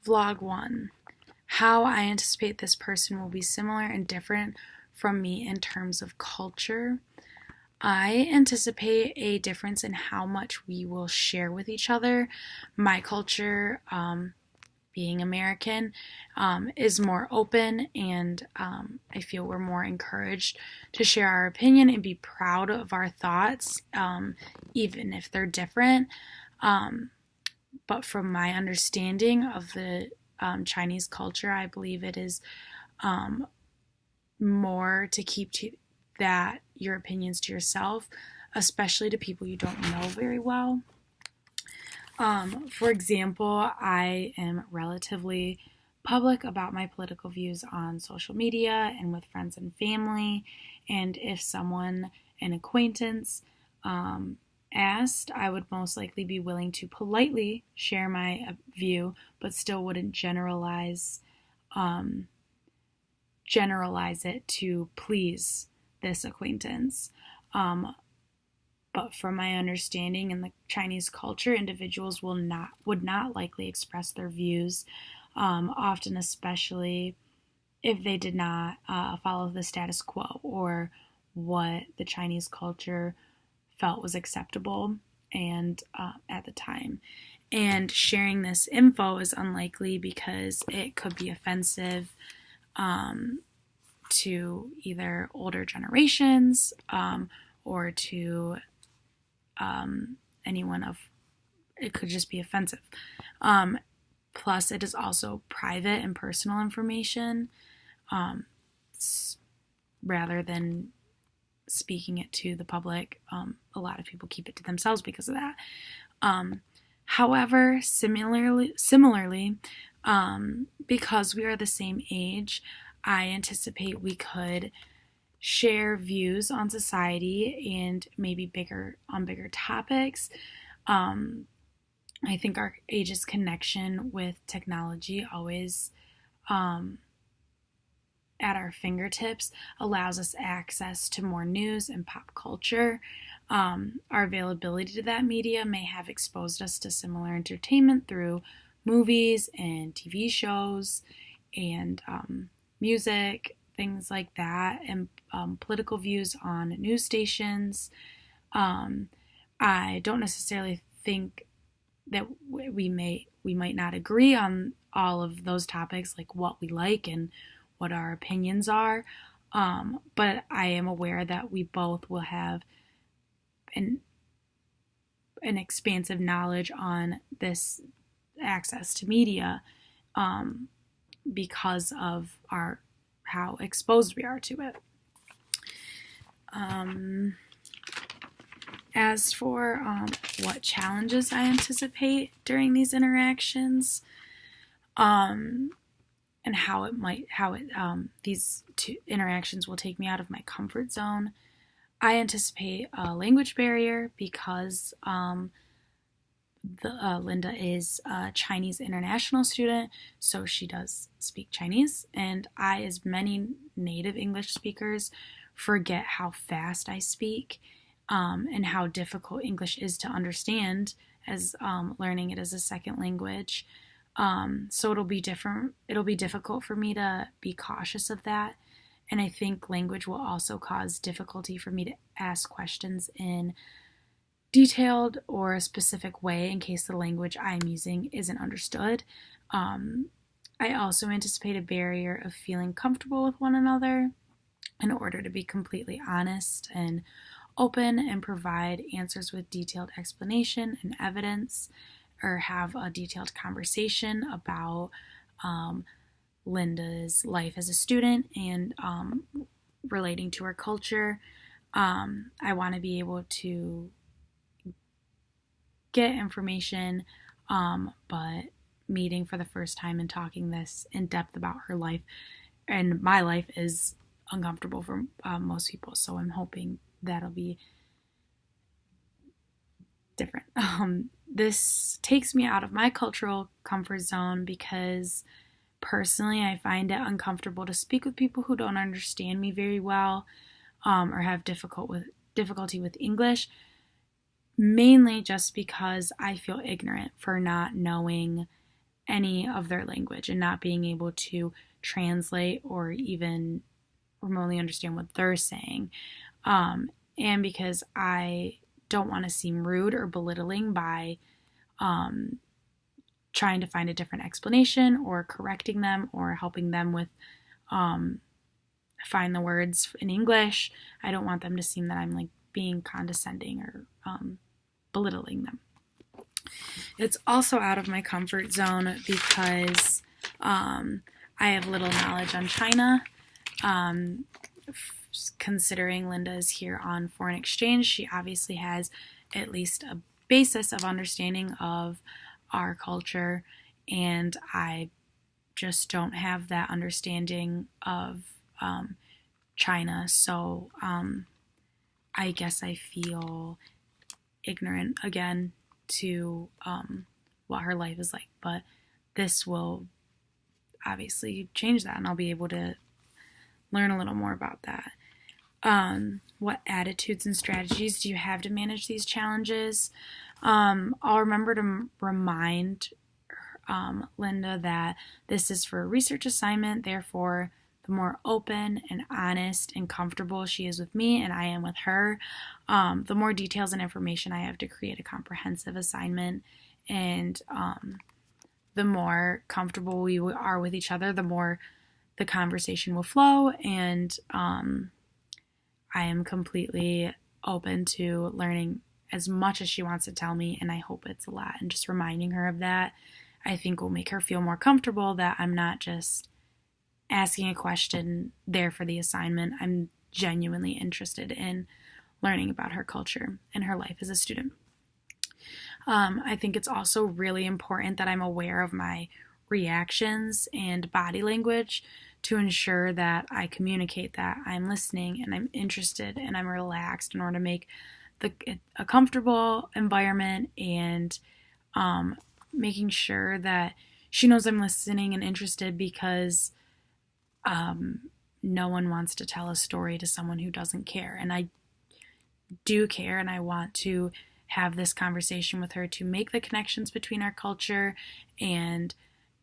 Vlog 1. How I anticipate this person will be similar and different from me in terms of culture. I anticipate a difference in how much we will share with each other. My culture, being American, is more open, and I feel we're more encouraged to share our opinion and be proud of our thoughts, even if they're different. But from my understanding of the Chinese culture, I believe it is more to keep that your opinions to yourself, especially to people you don't know very well. For example, I am relatively public about my political views on social media and with friends and family. And if someone, an acquaintance, asked, I would most likely be willing to politely share my view, but still wouldn't generalize it to please this acquaintance. But from my understanding in the Chinese culture, individuals would not likely express their views, often especially if they did not follow the status quo or what the Chinese culture felt was acceptable and at the time. And sharing this info is unlikely because it could be offensive to either older generations or to anyone of, it could just be offensive. Plus, it is also private and personal information rather than speaking it to the public. A lot of people keep it to themselves because of that. However, similarly, because we are the same age, I anticipate we could share views on society and maybe bigger topics. I think our age's connection with technology always at our fingertips allows us access to more news and pop culture. Our availability to that media may have exposed us to similar entertainment through movies and TV shows and music, things like that, and political views on news stations. I don't necessarily think that we might not agree on all of those topics, like what we like and what our opinions are. But I am aware that we both will have an expansive knowledge on this access to media because of how exposed we are to it. As for what challenges I anticipate during these interactions, and how these two interactions will take me out of my comfort zone, I anticipate a language barrier because Linda is a Chinese international student, so she does speak Chinese, and I, as many native English speakers, forget how fast I speak and how difficult English is to understand as learning it as a second language. So it'll be difficult for me to be cautious of that. And I think language will also cause difficulty for me to ask questions in detailed or a specific way in case the language I'm using isn't understood. I also anticipate a barrier of feeling comfortable with one another in order to be completely honest and open and provide answers with detailed explanation and evidence, or have a detailed conversation about Linda's life as a student and relating to her culture. I want to be able to get information, but meeting for the first time and talking this in depth about her life and my life is uncomfortable for most people. So I'm hoping that'll be different. This takes me out of my cultural comfort zone because personally I find it uncomfortable to speak with people who don't understand me very well or have difficulty with English, mainly just because I feel ignorant for not knowing any of their language and not being able to translate or even remotely understand what they're saying. And because I don't want to seem rude or belittling by trying to find a different explanation or correcting them or helping them with find the words in English. I don't want them to seem that I'm like being condescending or belittling them. It's also out of my comfort zone because I have little knowledge on China. Considering Linda is here on foreign exchange, she obviously has at least a basis of understanding of our culture, and I just don't have that understanding of China, so I guess I feel ignorant again to what her life is like, but this will obviously change that, and I'll be able to learn a little more about that. What attitudes and strategies do you have to manage these challenges? I'll remember to remind Linda that this is for a research assignment, therefore the more open and honest and comfortable she is with me and I am with her, the more details and information I have to create a comprehensive assignment, and the more comfortable we are with each other, the more the conversation will flow, and I am completely open to learning as much as she wants to tell me, and I hope it's a lot. And just reminding her of that, I think, will make her feel more comfortable that I'm not just asking a question there for the assignment. I'm genuinely interested in learning about her culture and her life as a student. I think it's also really important that I'm aware of my reactions and body language to ensure that I communicate that I'm listening and I'm interested and I'm relaxed in order to make a comfortable environment, and making sure that she knows I'm listening and interested, because no one wants to tell a story to someone who doesn't care, and I do care, and I want to have this conversation with her to make the connections between our culture and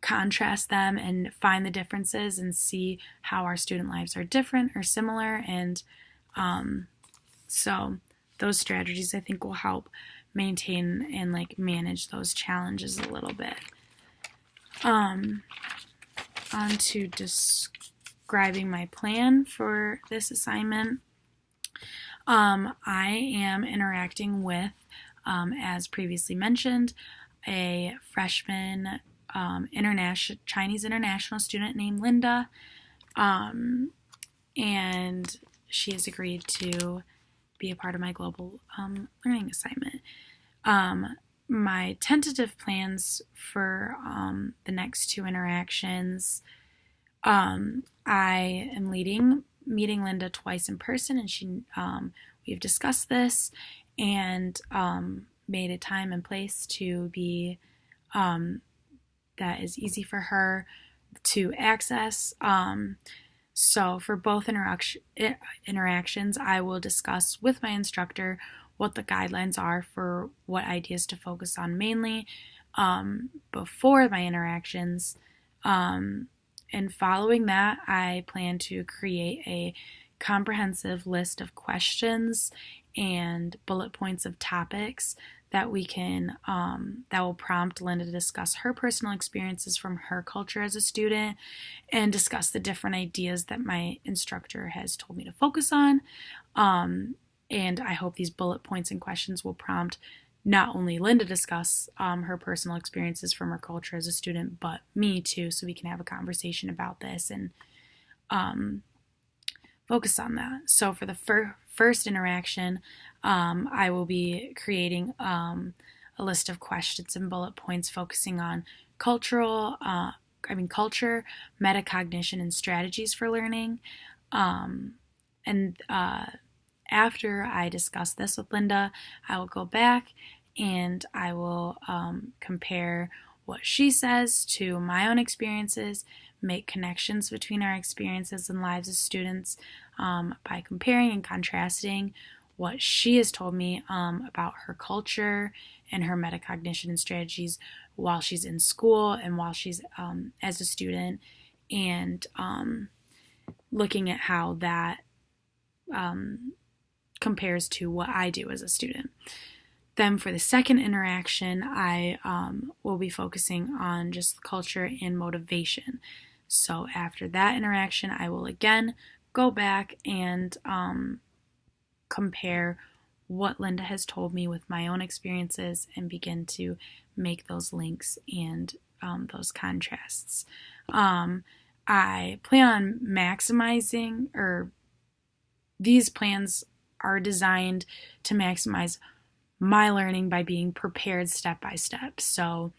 contrast them and find the differences and see how our student lives are different or similar. And so those strategies, I think, will help maintain and like manage those challenges a little bit. On to describing my plan for this assignment. I am interacting with, as previously mentioned, a freshman Chinese international student named Linda, and she has agreed to be a part of my global learning assignment. My tentative plans for the next two interactions, I am meeting Linda twice in person, and we've discussed this and made a time and place to be that is easy for her to access. So for both interactions, I will discuss with my instructor what the guidelines are for what ideas to focus on mainly before my interactions. And following that, I plan to create a comprehensive list of questions and bullet points of topics that we can that will prompt Linda to discuss her personal experiences from her culture as a student and discuss the different ideas that my instructor has told me to focus on. And I hope these bullet points and questions will prompt not only Linda to discuss her personal experiences from her culture as a student, but me too, so we can have a conversation about this and focus on that. So for the first interaction, I will be creating a list of questions and bullet points focusing on culture, metacognition, and strategies for learning. After I discuss this with Linda, I will go back and I will compare what she says to my own experiences, make connections between our experiences and lives as students by comparing and contrasting what she has told me about her culture and her metacognition strategies while she's in school and while she's as a student, and looking at how that compares to what I do as a student. Then for the second interaction, I will be focusing on just culture and motivation. So after that interaction, I will again go back and compare what Linda has told me with my own experiences and begin to make those links and those contrasts. I plan on maximizing, or these plans are designed to maximize my learning by being prepared step by step. So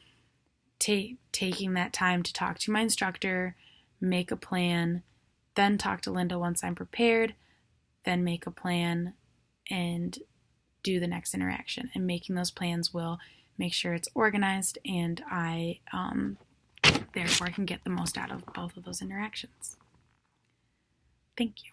taking that time to talk to my instructor, make a plan, then talk to Linda once I'm prepared, then make a plan and do the next interaction. And making those plans will make sure it's organized, and I therefore can get the most out of both of those interactions. Thank you.